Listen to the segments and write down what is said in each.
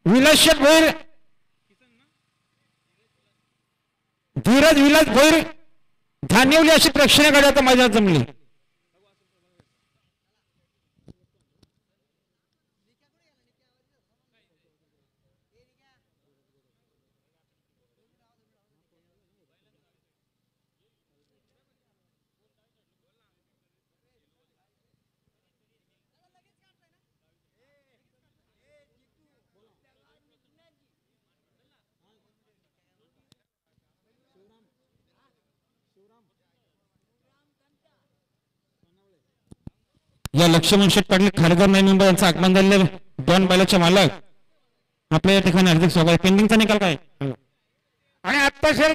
विलास शेठ भोईर, धीरज विलास भोईर, धानिवली अशी प्रेक्षणीय गाडी आता मैदानात जमली. या लक्ष्मण शेठ पाटील खारघर नवी मुंबई यांचं आगमन झालेले दोन बैलाचे मालक आपल्या या ठिकाणी हार्दिक स्वागत. पेंडिंगचा निकाल काय आणि आता शहर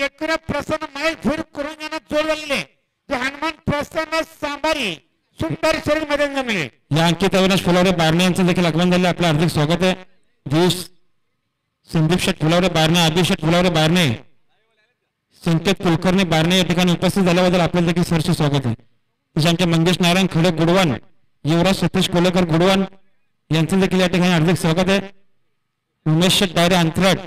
एकूण प्रसन्न महेश भोईर करून यांना जोड झालेले जे हनुमान प्रसन्न सांबारी सुंदर शरीर मध्ये जमले. या अंकित अविनाश फुलावरे बारणे यांचं देखील आगमन झाले. आपलं हार्दिक स्वागत आहे. दिवस संदीप शेठ फुलावरे बारणे, आदिश शेठ फुलावरे बारणे, संकेत कुलकर्णी बारणे या ठिकाणी उपस्थित झाल्याबद्दल आपल्याला देखील सरचे स्वागत आहे. आमचे मंगेश नारायण खडे गुडवान, युवराज सतीश कोलेकर गुडवान यांचं देखील या ठिकाणी हार्दिक स्वागत आहे. उमेश शेठ डायरे अंथरड,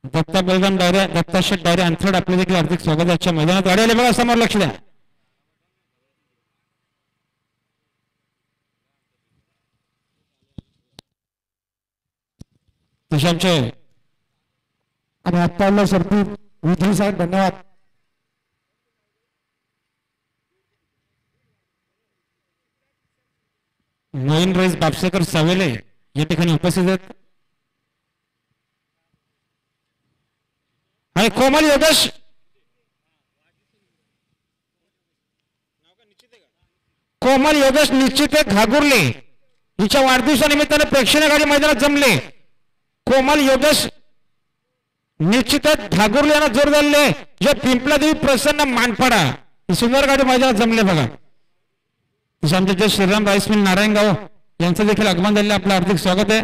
दत्ता बलराम डायरे, दत्ता शेठ डायरे अंथरड आपले देखील हार्दिक स्वागत आहे. आजच्या मैदानात गाडी आले बघा, समोर लक्ष द्या. तसे आमचे आणि आता सरपी विधी साहेब धन्यवाद. मोईन रईस बापसेकर सावेले या ठिकाणी उपस्थित आहेत. आणि कोमल योगेश, कोमल योगेश निश्चित घागुर्ले हिच्या वाढदिवसानिमित्ताने प्रेक्षणीय गाडी मैदानात जमले. कोमल योगेश निश्चितच घागुर्ले यांना जोर झाले. जे पिंपलादेवी प्रसन्न मानपाडा ही सुंदर गाडी मैदानात जमले बघा. आमचे जे श्रीराम राईस मिल नारायणगाव यांचं देखील आगमन झालेलं आपलं हार्दिक स्वागत आहे.